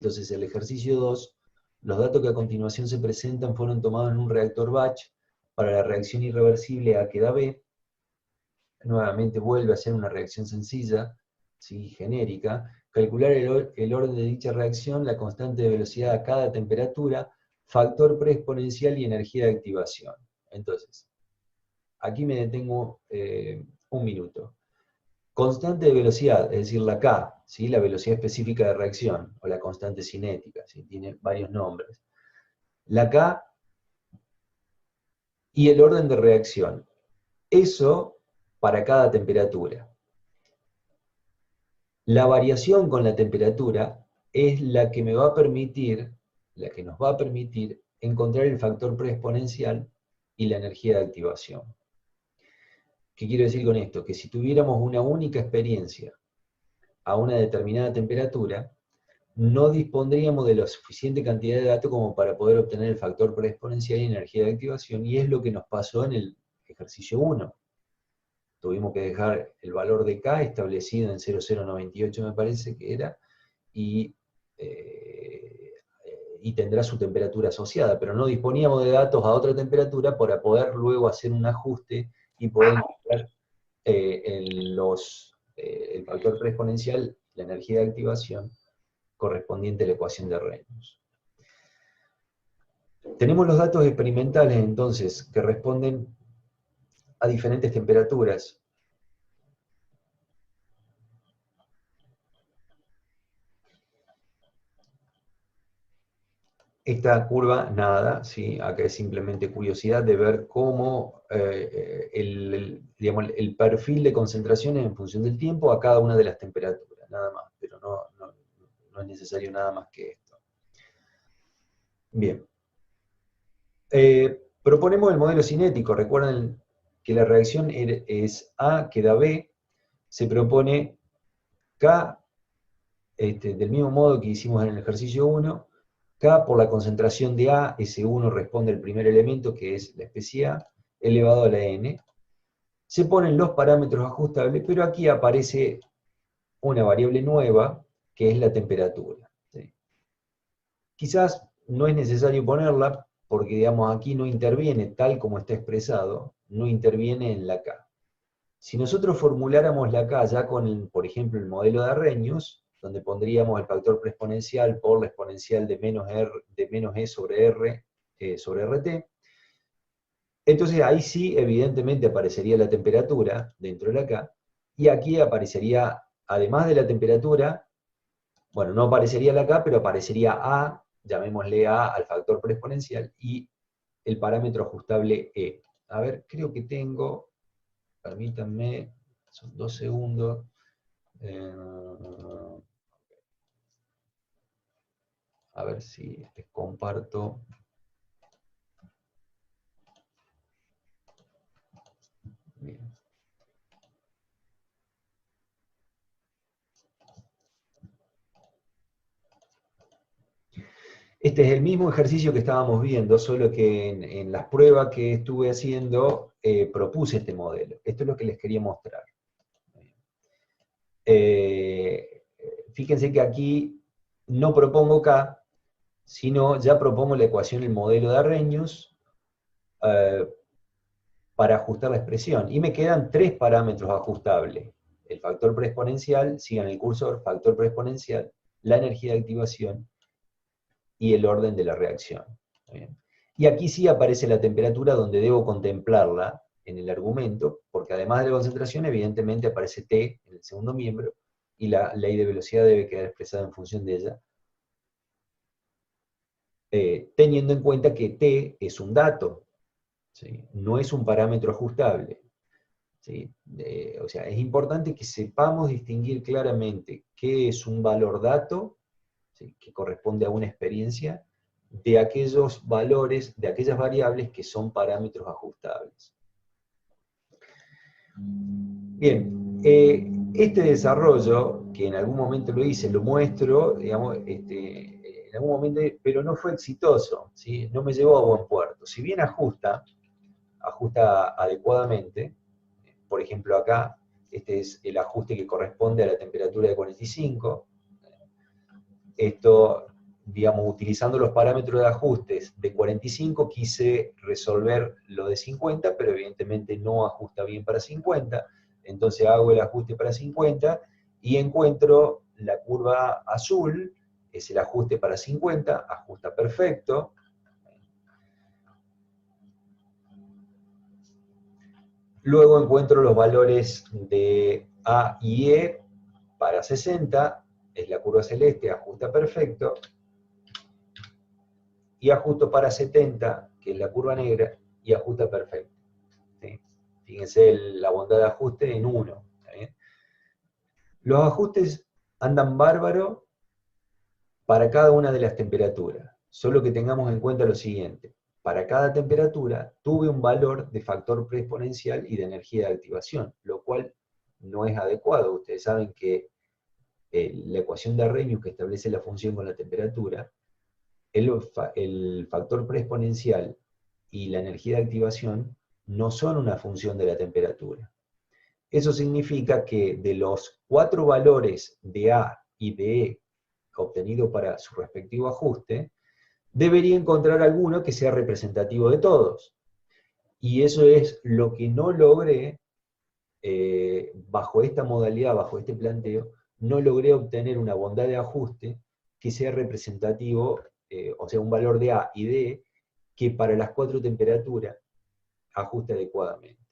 Entonces, el ejercicio 2, los datos que a continuación se presentan fueron tomados en un reactor batch para la reacción irreversible A que da B. Nuevamente vuelve a ser una reacción sencilla, ¿sí? Genérica. Calcular el orden de dicha reacción, la constante de velocidad a cada temperatura, factor preexponencial y energía de activación. Entonces, aquí me detengo un minuto. Constante de velocidad, es decir, la K, ¿sí? La velocidad específica de reacción, o la constante cinética, ¿sí? Tiene varios nombres. La K y el orden de reacción. Eso para cada temperatura. La variación con la temperatura es la que me va a permitir, la que nos va a permitir encontrar el factor preexponencial y la energía de activación. ¿Qué quiero decir con esto? Que si tuviéramos una única experiencia a una determinada temperatura, no dispondríamos de la suficiente cantidad de datos como para poder obtener el factor preexponencial y energía de activación, y es lo que nos pasó en el ejercicio 1. Tuvimos que dejar el valor de K establecido en 0,098 me parece que era, y tendrá su temperatura asociada, pero no disponíamos de datos a otra temperatura para poder luego hacer un ajuste y poder encontrar el factor preexponencial, la energía de activación, correspondiente a la ecuación de Reynolds. Tenemos los datos experimentales entonces que responden a diferentes temperaturas. Esta curva, nada, ¿sí? Acá es simplemente curiosidad de ver cómo digamos, el perfil de concentraciones en función del tiempo a cada una de las temperaturas, nada más, pero no es necesario nada más que esto. Bien. Proponemos el modelo cinético. Recuerden que la reacción es A que da B, se propone K, del mismo modo que hicimos en el ejercicio 1, K por la concentración de A, S1 responde al primer elemento, que es la especie A, elevado a la N. Se ponen los parámetros ajustables, pero aquí aparece una variable nueva, que es la temperatura. ¿Sí? Quizás no es necesario ponerla, porque digamos aquí no interviene tal como está expresado, no interviene en la K. Si nosotros formuláramos la K ya con, por ejemplo, el modelo de Arrhenius, donde pondríamos el factor preexponencial por la exponencial de menos E sobre R sobre RT, entonces ahí sí evidentemente aparecería la temperatura dentro de la K, y aquí aparecería, además de la temperatura, bueno, no aparecería la K, pero aparecería A, llamémosle A al factor preexponencial, y el parámetro ajustable E. A ver, creo que tengo, permítanme, son 2 segundos. A ver si les comparto. Bien. Este es el mismo ejercicio que estábamos viendo, solo que en las pruebas que estuve haciendo propuse este modelo. Esto es lo que les quería mostrar. Fíjense que aquí no propongo K, sino ya propongo la ecuación, el modelo de Arrhenius, para ajustar la expresión. Y me quedan 3 parámetros ajustables. El factor preexponencial, sigan el cursor, factor preexponencial, la energía de activación y el orden de la reacción. ¿Bien? Y aquí sí aparece la temperatura donde debo contemplarla en el argumento, porque además de la concentración, evidentemente aparece T en el segundo miembro, y la ley de velocidad debe quedar expresada en función de ella, teniendo en cuenta que T es un dato, ¿sí? No es un parámetro ajustable. ¿Sí? O sea, es importante que sepamos distinguir claramente qué es un valor dato, ¿sí? Que corresponde a una experiencia, de aquellos valores, de aquellas variables que son parámetros ajustables. Bien, este desarrollo, que en algún momento lo hice, lo muestro, digamos, en algún momento, pero no fue exitoso, ¿sí? No me llevó a buen puerto. Si bien ajusta adecuadamente, por ejemplo acá, este es el ajuste que corresponde a la temperatura de 45, esto, digamos, utilizando los parámetros de ajustes de 45, quise resolver lo de 50, pero evidentemente no ajusta bien para 50, entonces hago el ajuste para 50 y encuentro la curva azul, es el ajuste para 50, ajusta perfecto. Luego encuentro los valores de A y E para 60, es la curva celeste, ajusta perfecto. Y ajusto para 70, que es la curva negra, y ajusta perfecto. ¿Sí? Fíjense la bondad de ajuste en 1. Los ajustes andan bárbaro para cada una de las temperaturas. Solo que tengamos en cuenta lo siguiente. Para cada temperatura tuve un valor de factor preexponencial y de energía de activación, lo cual no es adecuado. Ustedes saben que la ecuación de Arrhenius que establece la función con la temperatura, el factor preexponencial y la energía de activación no son una función de la temperatura. Eso significa que de los 4 valores de A y de E obtenidos para su respectivo ajuste, debería encontrar alguno que sea representativo de todos. Y eso es lo que no logré, bajo esta modalidad, bajo este planteo, no logré obtener una bondad de ajuste que sea representativo, o sea, un valor de A y de E, que para las 4 temperaturas ajuste adecuadamente.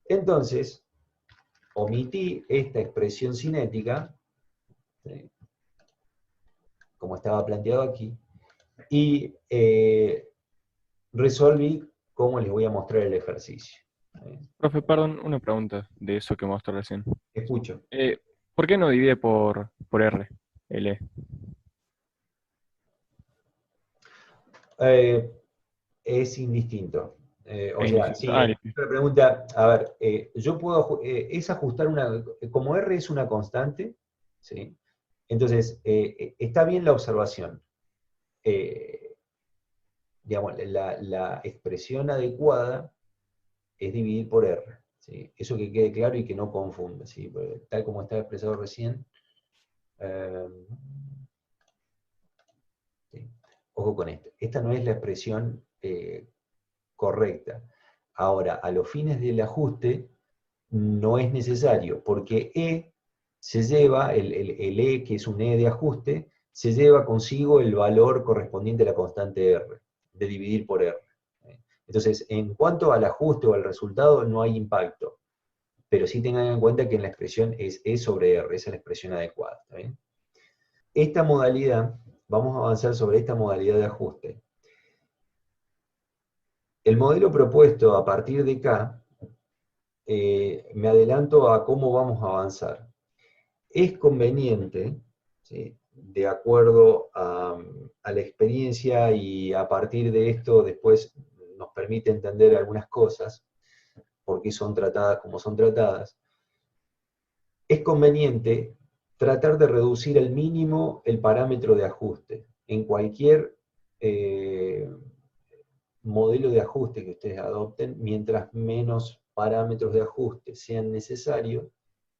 Entonces, omití esta expresión cinética, ¿sí?, como estaba planteado aquí, y resolví cómo les voy a mostrar el ejercicio. Profe, perdón, una pregunta de eso que mostró recién. Escucho. ¿Por qué no divide por R, L? Es indistinto. O Es sea, indistinto. sí, Ah, listo. la pregunta, a ver, yo puedo, es ajustar una, como R es una constante, ¿sí? Entonces, está bien la observación. Digamos, la expresión adecuada es dividir por R, ¿sí? Eso que quede claro y que no confunda, ¿sí? Tal como estaba expresado recién. ¿Sí? Ojo con esto. Esta no es la expresión correcta. Ahora, a los fines del ajuste, no es necesario, porque E se lleva, el E, que es un E de ajuste, se lleva consigo el valor correspondiente a la constante R, de dividir por R. Entonces, en cuanto al ajuste o al resultado, no hay impacto, pero sí tengan en cuenta que la expresión es E sobre R, esa es la expresión adecuada. ¿Está bien? Esta modalidad, vamos a avanzar sobre esta modalidad de ajuste. El modelo propuesto a partir de K, me adelanto a cómo vamos a avanzar. Es conveniente, ¿sí?, de acuerdo a la experiencia, y a partir de esto después nos permite entender algunas cosas, por qué son tratadas como son tratadas, es conveniente tratar de reducir al mínimo el parámetro de ajuste. En cualquier modelo de ajuste que ustedes adopten, mientras menos parámetros de ajuste sean necesarios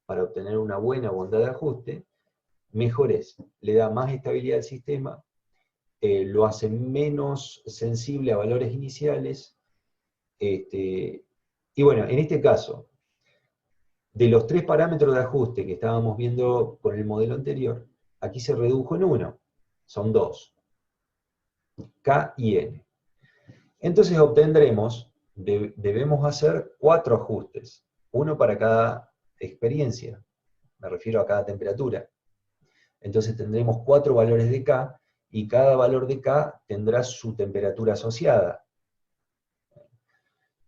para obtener una buena bondad de ajuste, mejor es. Le da más estabilidad al sistema, lo hace menos sensible a valores iniciales, y bueno, en este caso, de los 3 parámetros de ajuste que estábamos viendo con el modelo anterior, aquí se redujo en 1, son 2, K y N. Entonces obtendremos, debemos hacer 4 ajustes, uno para cada experiencia, me refiero a cada temperatura. Entonces tendremos 4 valores de K, y cada valor de K tendrá su temperatura asociada.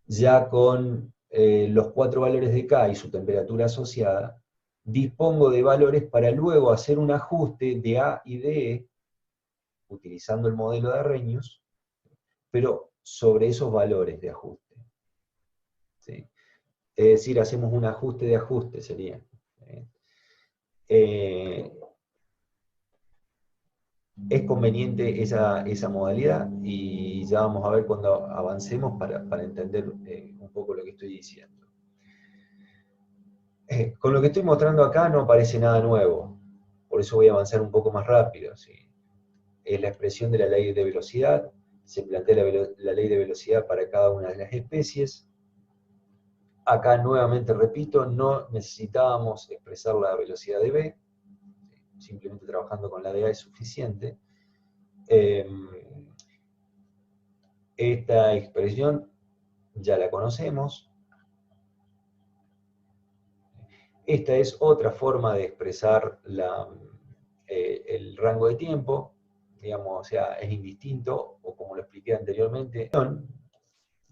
Ya con los 4 valores de K y su temperatura asociada, dispongo de valores para luego hacer un ajuste de A y de E, utilizando el modelo de Arrhenius, pero sobre esos valores de ajuste. ¿Sí? Es decir, hacemos un ajuste de ajuste, sería. Es conveniente esa modalidad, y ya vamos a ver cuando avancemos para entender un poco lo que estoy diciendo. Con lo que estoy mostrando acá no aparece nada nuevo, por eso voy a avanzar un poco más rápido, ¿sí? es la expresión de la ley de velocidad. Se plantea la ley de velocidad para cada una de las especies. Acá nuevamente repito, no necesitábamos expresar la velocidad de B, simplemente trabajando con la de A es suficiente. Esta expresión ya la conocemos. Esta es otra forma de expresar el rango de tiempo, digamos, o sea, es indistinto, o como lo expliqué anteriormente,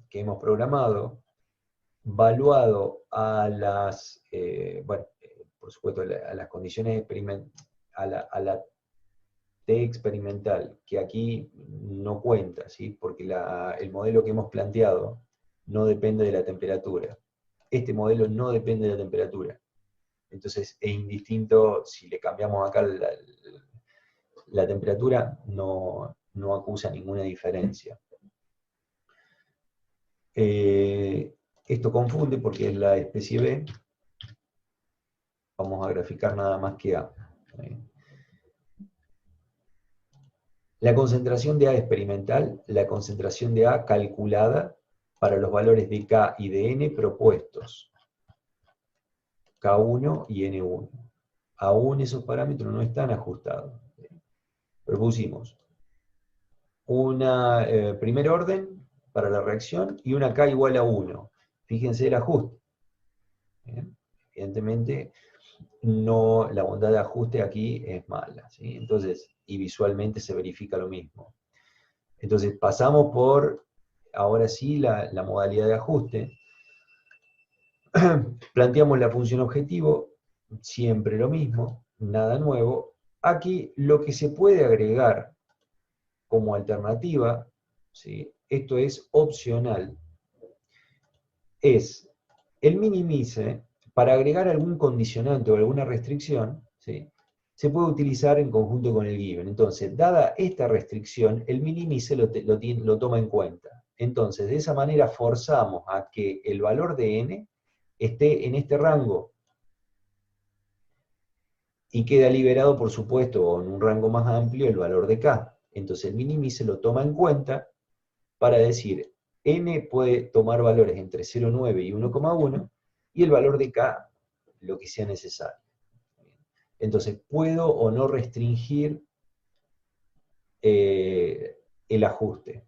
que hemos programado, valuado a las, bueno, por supuesto, a las condiciones experimentales, a la T experimental, que aquí no cuenta, ¿sí? Porque el modelo que hemos planteado no depende de la temperatura. Este modelo no depende de la temperatura. Entonces es indistinto si le cambiamos acá la temperatura, no acusa ninguna diferencia. Esto confunde porque es la especie B. Vamos a graficar nada más que A. La concentración de A experimental, la concentración de A calculada para los valores de K y de N propuestos. K1 y N1. Aún esos parámetros no están ajustados. Propusimos una primer orden para la reacción y una K igual a 1. Fíjense el ajuste. ¿Bien? Evidentemente, la bondad de ajuste aquí es mala, ¿sí? Entonces, y visualmente se verifica lo mismo. Entonces, pasamos por, ahora sí, la modalidad de ajuste. Planteamos la función objetivo, siempre lo mismo, nada nuevo. Aquí lo que se puede agregar como alternativa, ¿sí? Esto es opcional, es el minimice. Para agregar algún condicionante o alguna restricción, ¿sí? Se puede utilizar en conjunto con el given. Entonces, dada esta restricción, el minimice lo toma en cuenta. Entonces, de esa manera forzamos a que el valor de n esté en este rango. Y queda liberado, por supuesto, en un rango más amplio, el valor de k. Entonces, el minimice lo toma en cuenta para decir, n puede tomar valores entre 0,9 y 1,1, y el valor de k, lo que sea necesario. Entonces, puedo o no restringir el ajuste.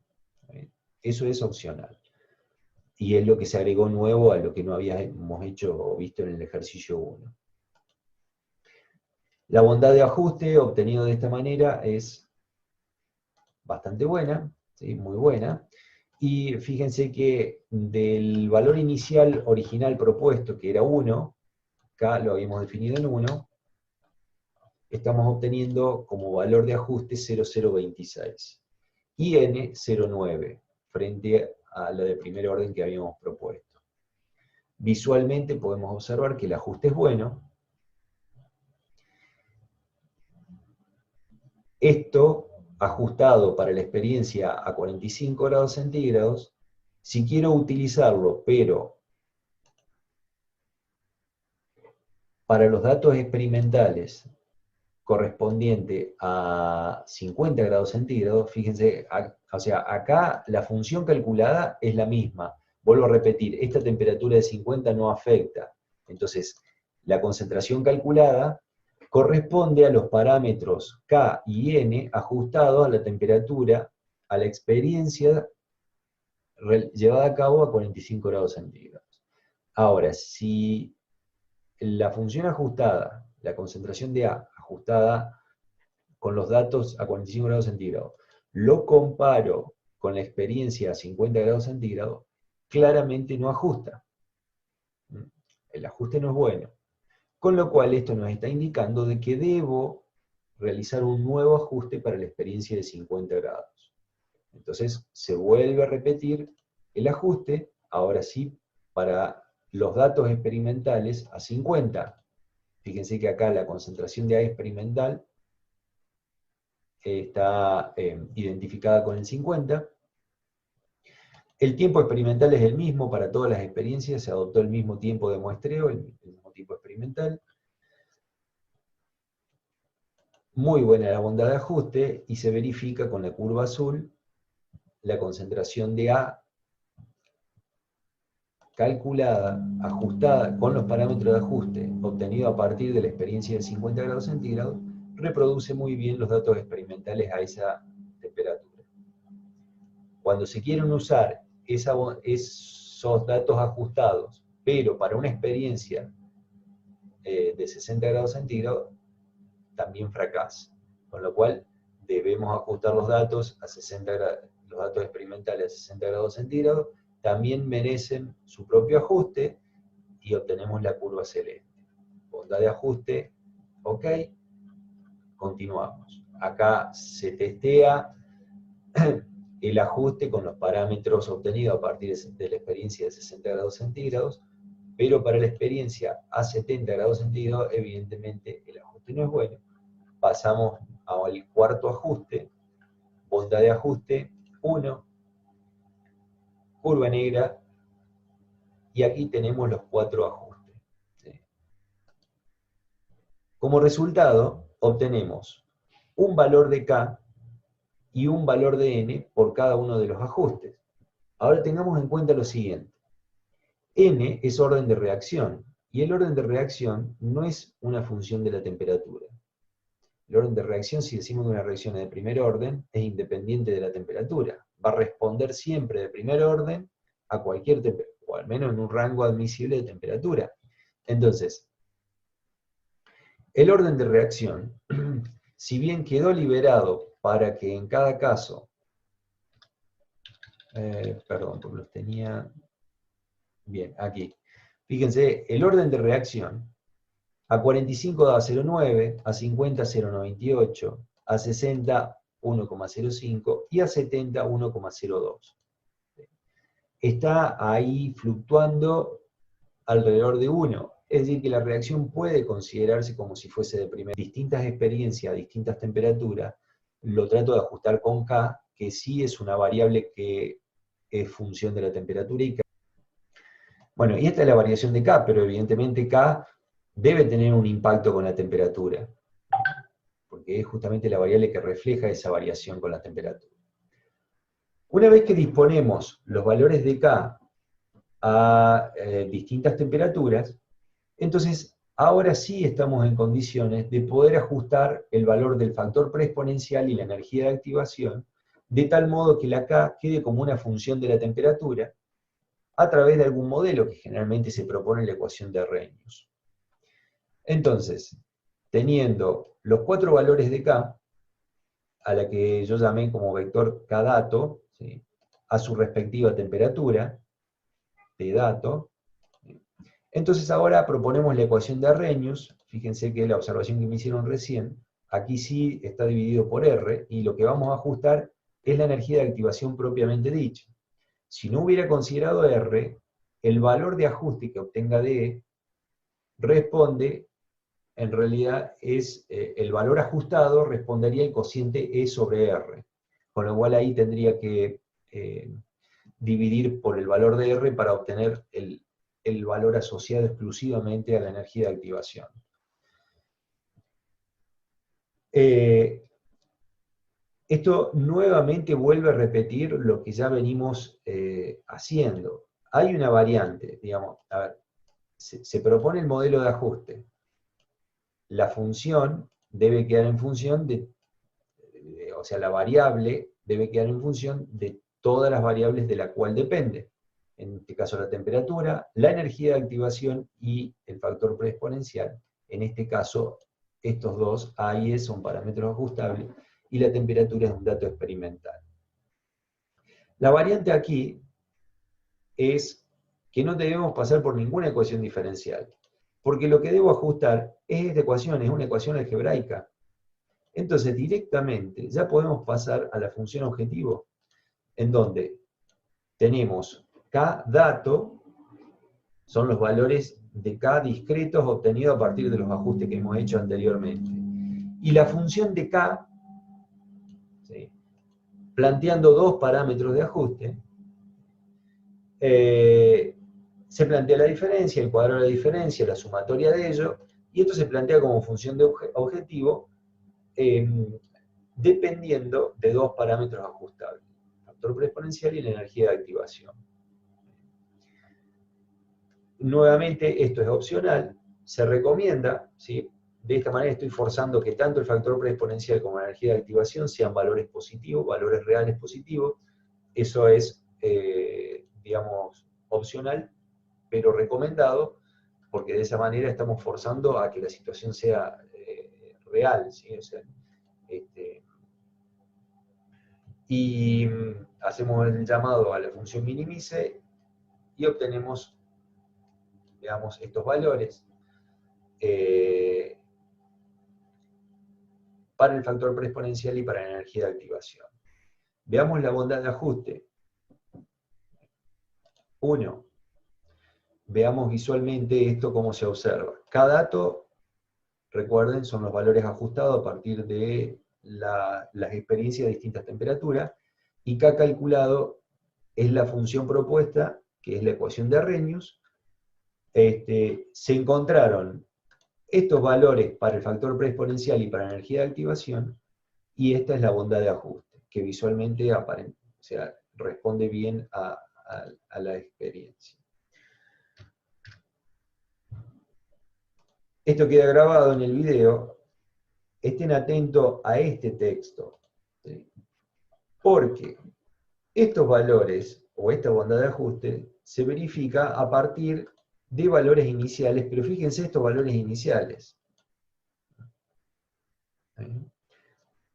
Eso es opcional. Y es lo que se agregó nuevo a lo que no habíamos hecho o visto en el ejercicio 1. La bondad de ajuste obtenido de esta manera es bastante buena, ¿sí? Muy buena. Y fíjense que del valor inicial original propuesto, que era 1, acá lo habíamos definido en 1, estamos obteniendo como valor de ajuste 0,026 y n 0,9 frente a la de primer orden que habíamos propuesto. Visualmente podemos observar que el ajuste es bueno. Esto ajustado para la experiencia a 45 grados centígrados, si quiero utilizarlo, pero para los datos experimentales correspondiente a 50 grados centígrados, fíjense, o sea, acá la función calculada es la misma. Vuelvo a repetir, esta temperatura de 50 no afecta. Entonces, la concentración calculada corresponde a los parámetros K y N ajustados a la temperatura, a la experiencia llevada a cabo a 45 grados centígrados. Ahora, si la función ajustada, la concentración de A ajustada con los datos a 45 grados centígrados, lo comparo con la experiencia a 50 grados centígrados, claramente no ajusta. El ajuste no es bueno. Con lo cual esto nos está indicando de que debo realizar un nuevo ajuste para la experiencia de 50 grados. Entonces se vuelve a repetir el ajuste, ahora sí, para los datos experimentales a 50. Fíjense que acá la concentración de A experimental está identificada con el 50. El tiempo experimental es el mismo para todas las experiencias, se adoptó el mismo tiempo de muestreo, el mismo tiempo experimental. muy buena la bondad de ajuste y se verifica con la curva azul la concentración de A calculada, ajustada con los parámetros de ajuste obtenido a partir de la experiencia de 50 grados centígrados, reproduce muy bien los datos experimentales a esa temperatura. Cuando se quieren usar esos datos ajustados, pero para una experiencia de 60 grados centígrados, también fracasa. Con lo cual, debemos ajustar los datos a 60 grados, los datos experimentales a 60 grados centígrados, también merecen su propio ajuste y obtenemos la curva celeste. Bondad de ajuste, ok, continuamos. Acá se testea el ajuste con los parámetros obtenidos a partir de la experiencia de 60 grados centígrados, pero para la experiencia a 70 grados centígrados, evidentemente el ajuste no es bueno. Pasamos al cuarto ajuste, bondad de ajuste 1, curva negra, y aquí tenemos los 4 ajustes. ¿Sí? Como resultado, obtenemos un valor de K y un valor de N por cada uno de los ajustes. Ahora tengamos en cuenta lo siguiente. N es orden de reacción, y el orden de reacción no es una función de la temperatura. El orden de reacción, si decimos que una reacción es de primer orden, es independiente de la temperatura. Va a responder siempre de primer orden a cualquier temperatura, o al menos en un rango admisible de temperatura. Entonces, el orden de reacción, si bien quedó liberado para que en cada caso, perdón, porque los tenía, bien, aquí, fíjense, el orden de reacción, a 45 da 0,9, a 50 0,98, a 60 1,05 y a 70 1,02. Está ahí fluctuando alrededor de 1. Es decir, que la reacción puede considerarse como si fuese de primera. Distintas experiencias, distintas temperaturas, lo trato de ajustar con K, que sí es una variable que es función de la temperatura y K. Bueno, y esta es la variación de K, pero evidentemente K debe tener un impacto con la temperatura, porque es justamente la variable que refleja esa variación con la temperatura. Una vez que disponemos los valores de K a distintas temperaturas, entonces ahora sí estamos en condiciones de poder ajustar el valor del factor preexponencial y la energía de activación, de tal modo que la K quede como una función de la temperatura a través de algún modelo que generalmente se propone en la ecuación de Arrhenius. Entonces, teniendo los 4 valores de K, a la que yo llamé como vector K dato, ¿sí?, a su respectiva temperatura, T dato, ¿sí?, entonces ahora proponemos la ecuación de Arrhenius. Fíjense que la observación que me hicieron recién, aquí sí está dividido por R, y lo que vamos a ajustar es la energía de activación propiamente dicha. Si no hubiera considerado R, el valor de ajuste que obtenga de responde, en realidad es el valor ajustado respondería el cociente E sobre R, con lo cual ahí tendría que dividir por el valor de R para obtener el valor asociado exclusivamente a la energía de activación. Esto nuevamente vuelve a repetir lo que ya venimos haciendo. Hay una variante, digamos, a ver, se propone el modelo de ajuste. La función debe quedar en función o sea, la variable debe quedar en función de todas las variables de la cual depende. En este caso la temperatura, la energía de activación y el factor preexponencial. En este caso, estos dos, A y E, son parámetros ajustables, y la temperatura es un dato experimental. La variante aquí es que no debemos pasar por ninguna ecuación diferencial, porque lo que debo ajustar es esta ecuación, es una ecuación algebraica. Entonces, directamente ya podemos pasar a la función objetivo, en donde tenemos K dato, son los valores de K discretos obtenidos a partir de los ajustes que hemos hecho anteriormente. Y la función de K, ¿sí?, planteando dos parámetros de ajuste, se plantea la diferencia, el cuadrado de la diferencia, la sumatoria de ello, y esto se plantea como función de objetivo dependiendo de dos parámetros ajustables, el factor preexponencial y la energía de activación. Nuevamente, esto es opcional, se recomienda, ¿sí? De esta manera estoy forzando que tanto el factor preexponencial como la energía de activación sean valores positivos, valores reales positivos. Eso es, digamos, opcional, pero recomendado, porque de esa manera estamos forzando a que la situación sea real, ¿sí? O sea, y hacemos el llamado a la función minimice y obtenemos, digamos, estos valores para el factor preexponencial y para la energía de activación. Veamos la bondad de ajuste. 1. Veamos visualmente esto cómo se observa. Cada dato, recuerden, son los valores ajustados a partir de las experiencias de distintas temperaturas, y K calculado es la función propuesta, que es la ecuación de Arrhenius. Se encontraron estos valores para el factor preexponencial y para la energía de activación, y esta es la bondad de ajuste, que visualmente aparenta, o sea, responde bien a la experiencia. Esto queda grabado en el video. Estén atentos a este texto, ¿sí? Porque estos valores, o esta bondad de ajuste, se verifica a partir de valores iniciales, pero fíjense estos valores iniciales. ¿Sí?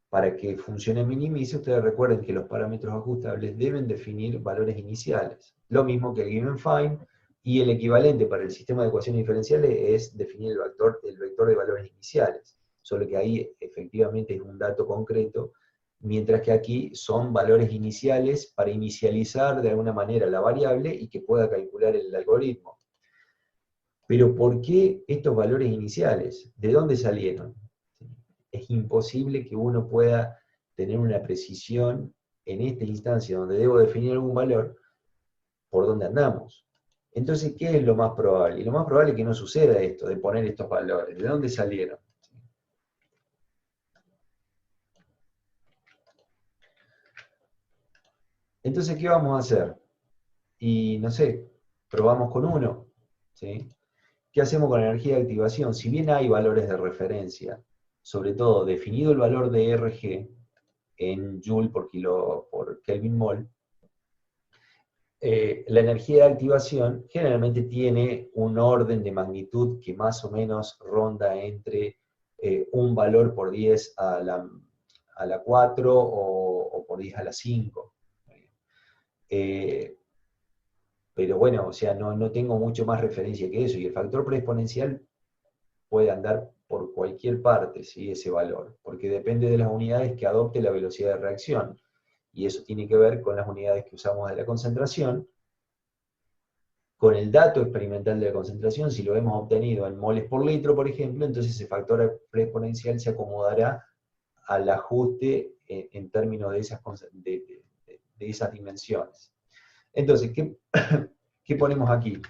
Para que funcione minimice, ustedes recuerden que los parámetros ajustables deben definir valores iniciales. Lo mismo que el given find, y el equivalente para el sistema de ecuaciones diferenciales es definir el vector de valores iniciales. Solo que ahí efectivamente es un dato concreto, mientras que aquí son valores iniciales para inicializar de alguna manera la variable y que pueda calcular el algoritmo. Pero ¿por qué estos valores iniciales? ¿De dónde salieron? Es imposible que uno pueda tener una precisión en esta instancia donde debo definir algún valor por dónde andamos. Entonces, ¿qué es lo más probable? Y lo más probable es que no suceda esto, de poner estos valores. ¿De dónde salieron? Entonces, ¿qué vamos a hacer? Y no sé, probamos con uno, ¿sí? ¿Qué hacemos con la energía de activación? Si bien hay valores de referencia, sobre todo definido el valor de RG en Joule por Kelvin mol, la energía de activación generalmente tiene un orden de magnitud que más o menos ronda entre un valor por 10 a la 4 o por 10 a la 5. Pero bueno, o sea, no tengo mucho más referencia que eso, y el factor preexponencial puede andar por cualquier parte, ¿sí? Ese valor, porque depende de las unidades que adopte la velocidad de reacción, y eso tiene que ver con las unidades que usamos de la concentración, con el dato experimental de la concentración. Si lo hemos obtenido en moles por litro, por ejemplo, entonces ese factor preexponencial se acomodará al ajuste en términos de esas dimensiones. Entonces, ¿qué ponemos aquí?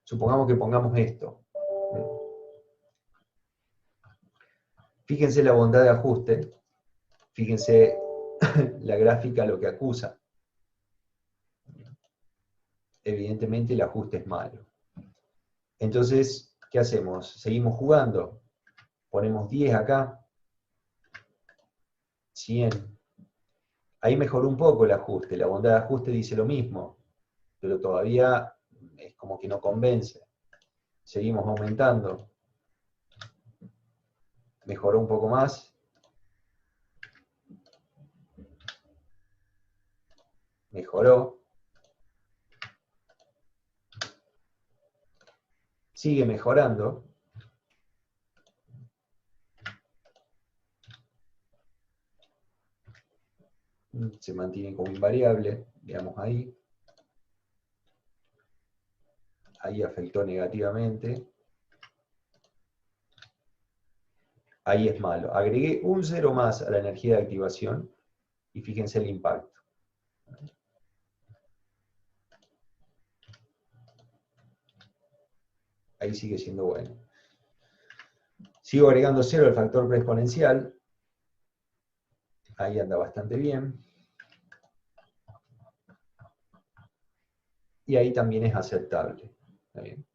Supongamos que pongamos esto. Fíjense la bondad de ajuste, fíjense la gráfica lo que acusa. Evidentemente el ajuste es malo. Entonces, ¿qué hacemos? ¿Seguimos jugando? Ponemos 10 acá, 100. Ahí mejoró un poco el ajuste, la bondad de ajuste dice lo mismo, pero todavía es como que no convence. Seguimos aumentando. Mejoró un poco más. Mejoró. Sigue mejorando. Se mantiene como invariable, veamos ahí. Ahí afectó negativamente. Ahí es malo. Agregué un 0 más a la energía de activación y fíjense el impacto. Ahí sigue siendo bueno. Sigo agregando 0 al factor preexponencial. Ahí anda bastante bien. Y ahí también es aceptable. ¿Está bien?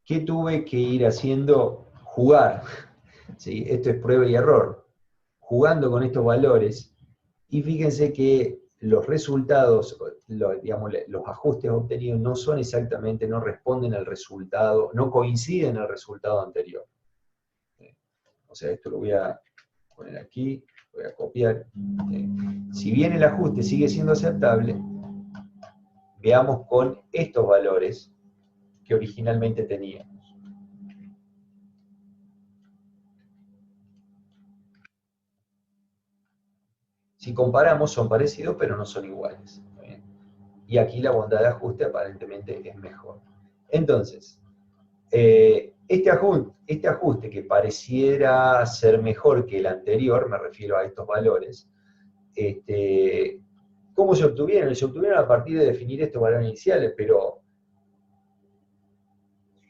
¿Qué tuve que ir haciendo? Jugar. ¿Sí? Esto es prueba y error. Jugando con estos valores. Y fíjense que los resultados, digamos, los ajustes obtenidos no son exactamente, no responden al resultado, no coinciden al resultado anterior. O sea, esto lo voy a poner aquí, voy a copiar. Si bien el ajuste sigue siendo aceptable, veamos con estos valores que originalmente teníamos. Si comparamos, son parecidos, pero no son iguales. Y aquí la bondad de ajuste aparentemente es mejor. Entonces, este ajuste que pareciera ser mejor que el anterior, me refiero a estos valores, ¿cómo se obtuvieron? Se obtuvieron a partir de definir estos valores iniciales, pero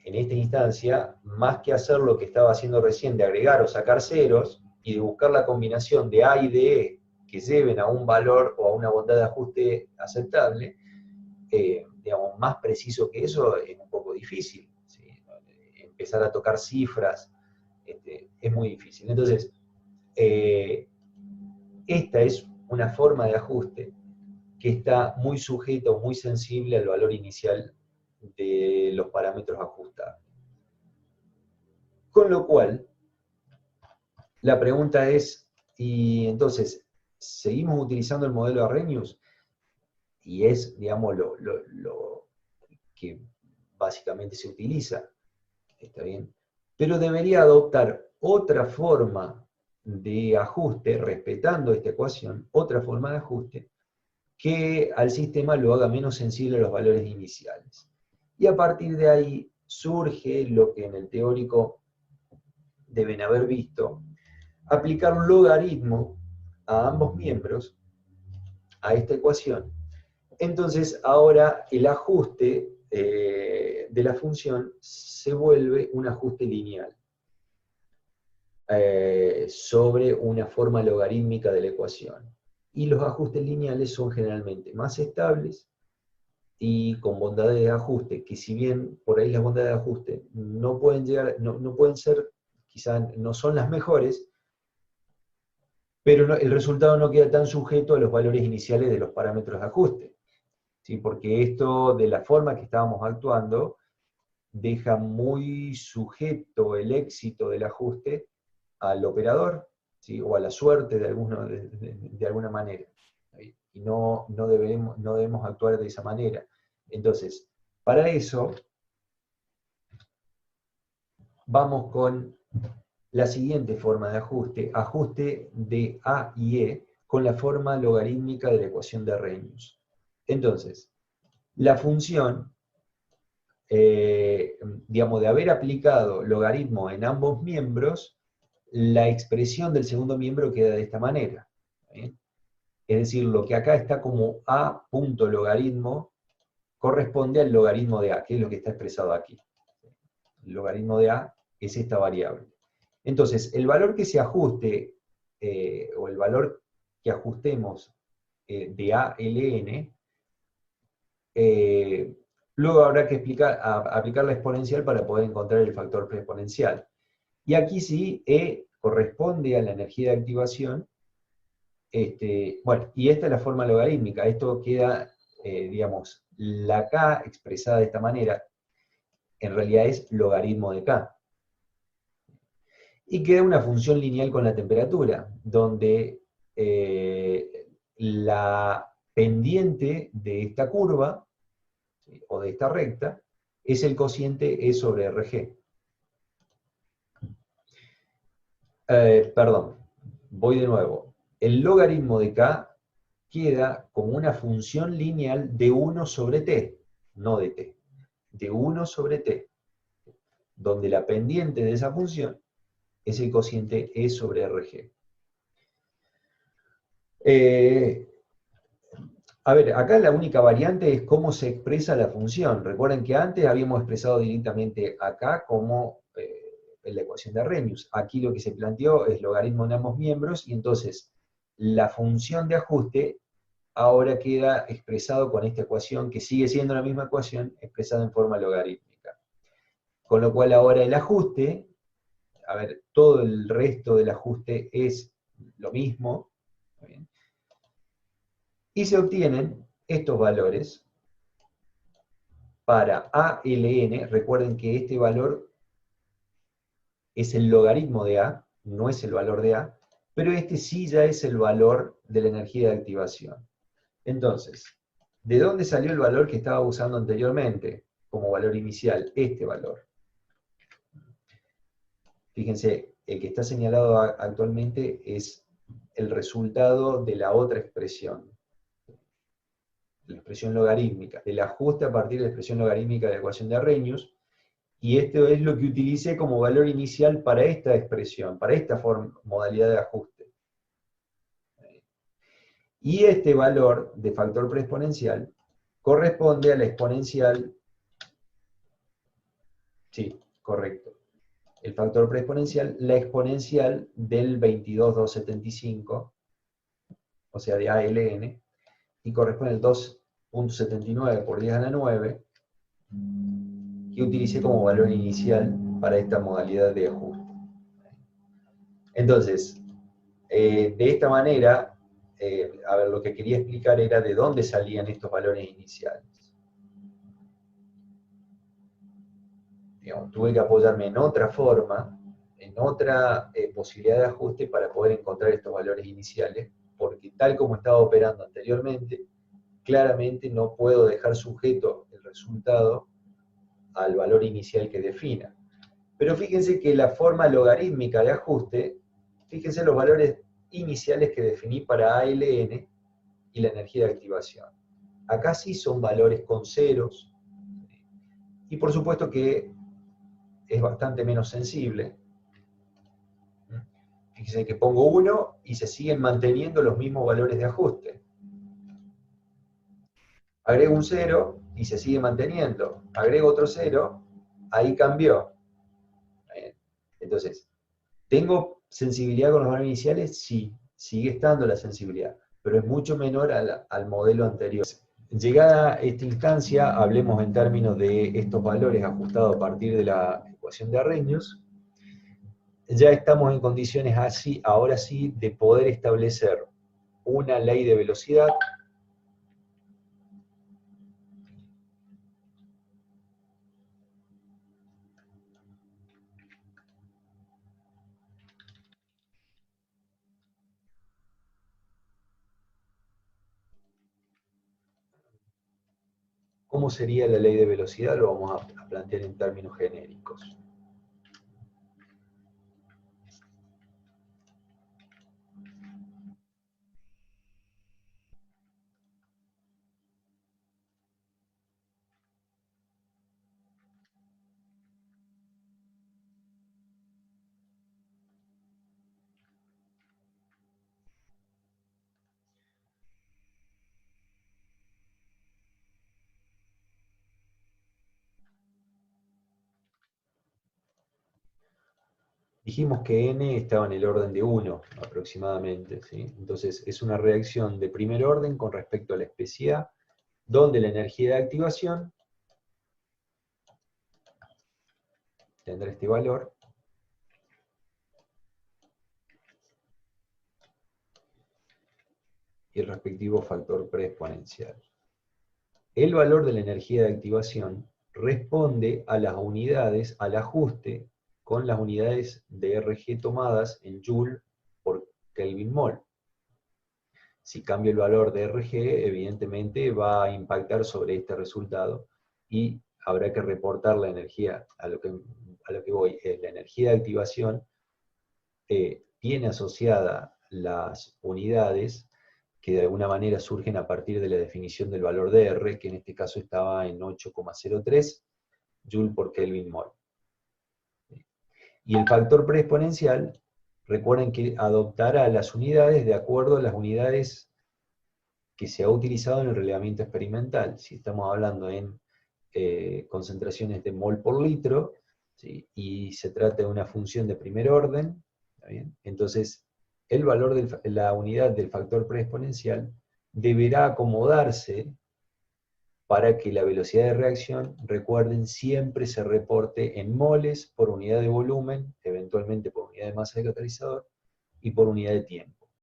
en esta instancia, más que hacer lo que estaba haciendo recién de agregar o sacar ceros y de buscar la combinación de A y de E que lleven a un valor o a una bondad de ajuste aceptable, digamos, más preciso que eso es un poco difícil. ¿Sí? Empezar a tocar cifras es muy difícil. Entonces, esta es una forma de ajuste que está muy sujeta o muy sensible al valor inicial de los parámetros ajustados. Con lo cual, la pregunta es, y entonces, ¿seguimos utilizando el modelo de Arrhenius? Y es, digamos, lo que básicamente se utiliza, ¿está bien? Pero debería adoptar otra forma de ajuste, respetando esta ecuación, otra forma de ajuste, que al sistema lo haga menos sensible a los valores iniciales. Y a partir de ahí surge lo que en el teórico deben haber visto, aplicar un logaritmo a ambos miembros, a esta ecuación. Entonces ahora el ajuste de la función se vuelve un ajuste lineal sobre una forma logarítmica de la ecuación. Y los ajustes lineales son generalmente más estables y con bondades de ajuste, que si bien por ahí las bondades de ajuste no pueden llegar, no pueden ser, quizás no son las mejores, pero el resultado no queda tan sujeto a los valores iniciales de los parámetros de ajuste. ¿Sí? Porque esto, de la forma que estábamos actuando, deja muy sujeto el éxito del ajuste al operador, ¿sí? O a la suerte de alguna manera. Y no debemos actuar de esa manera. Entonces, para eso, vamos con la siguiente forma de ajuste, ajuste de A y E con la forma logarítmica de la ecuación de Arrhenius. Entonces, la función, digamos, de haber aplicado logaritmo en ambos miembros, la expresión del segundo miembro queda de esta manera. Es decir, lo que acá está como A punto logaritmo corresponde al logaritmo de A, que es lo que está expresado aquí. El logaritmo de A es esta variable. Entonces, el valor que se ajuste, o el valor que ajustemos de A ln, luego habrá que aplicar la exponencial para poder encontrar el factor preexponencial. Y aquí sí, E corresponde a la energía de activación. Bueno, y esta es la forma logarítmica. Esto queda, digamos, la K expresada de esta manera, en realidad es logaritmo de K. Y queda una función lineal con la temperatura, donde la pendiente de esta curva, ¿sí? O de esta recta, es el cociente E sobre RG. Perdón, voy de nuevo. El logaritmo de K queda como una función lineal de 1 sobre T, no de T, de 1 sobre T, donde la pendiente de esa función es el cociente E sobre RG. A ver, acá la única variante es cómo se expresa la función. Recuerden que antes habíamos expresado directamente acá como la ecuación de Arrhenius. Aquí lo que se planteó es logaritmo en ambos miembros, y entonces la función de ajuste ahora queda expresado con esta ecuación, que sigue siendo la misma ecuación, expresada en forma logarítmica. Con lo cual ahora el ajuste, a ver, todo el resto del ajuste es lo mismo, ¿bien? Y se obtienen estos valores para ALN. Recuerden que este valor es el logaritmo de A, no es el valor de A, pero este sí ya es el valor de la energía de activación. Entonces, ¿de dónde salió el valor que estaba usando anteriormente como valor inicial? Este valor. Fíjense, el que está señalado actualmente es el resultado de la otra expresión, la expresión logarítmica, del ajuste a partir de la expresión logarítmica de la ecuación de Arrhenius, y esto es lo que utilicé como valor inicial para esta expresión, para esta modalidad de ajuste. Y este valor de factor preexponencial corresponde a la exponencial, sí, correcto, el factor preexponencial, la exponencial del 22,275, o sea, de ALN, y corresponde al 2,79 por 10 a la 9, que utilicé como valor inicial para esta modalidad de ajuste. Entonces, de esta manera, a ver, lo que quería explicar era de dónde salían estos valores iniciales. Digamos, tuve que apoyarme en otra forma, en otra posibilidad de ajuste para poder encontrar estos valores iniciales, porque tal como estaba operando anteriormente, claramente no puedo dejar sujeto el resultado al valor inicial que defina. Pero fíjense que la forma logarítmica de ajuste, fíjense los valores iniciales que definí para ALN y la energía de activación. Acá sí son valores con ceros, y por supuesto que es bastante menos sensible. Fíjense que pongo 1 y se siguen manteniendo los mismos valores de ajuste. Agrego un 0 y se sigue manteniendo. Agrego otro 0, ahí cambió. Entonces, ¿tengo sensibilidad con los valores iniciales? Sí, sigue estando la sensibilidad, pero es mucho menor al modelo anterior. Llegada esta instancia, hablemos en términos de estos valores ajustados a partir de la ecuación de Arrhenius. Ya estamos en condiciones así, ahora sí, de poder establecer una ley de velocidad ¿Cómo sería la ley de velocidad? Lo vamos a plantear en términos genéricos. Dijimos que n estaba en el orden de 1 aproximadamente, ¿sí? Entonces es una reacción de primer orden con respecto a la especie A, donde la energía de activación tendrá este valor, y el respectivo factor preexponencial. El valor de la energía de activación responde a las unidades, al ajuste con las unidades de RG tomadas en Joule por Kelvin mol. Si cambio el valor de RG, evidentemente va a impactar sobre este resultado y habrá que reportar la energía, a lo que voy, la energía de activación tiene asociada las unidades que de alguna manera surgen a partir de la definición del valor de R, que en este caso estaba en 8,03 Joule por Kelvin mol. Y el factor preexponencial, recuerden que adoptará las unidades de acuerdo a las unidades que se ha utilizado en el relevamiento experimental. Si estamos hablando en concentraciones de mol por litro, ¿sí? Y se trata de una función de primer orden, ¿está bien? Entonces, el valor de la unidad del factor preexponencial deberá acomodarse para que la velocidad de reacción, recuerden, siempre se reporte en moles por unidad de volumen, eventualmente por unidad de masa de catalizador, y por unidad de tiempo.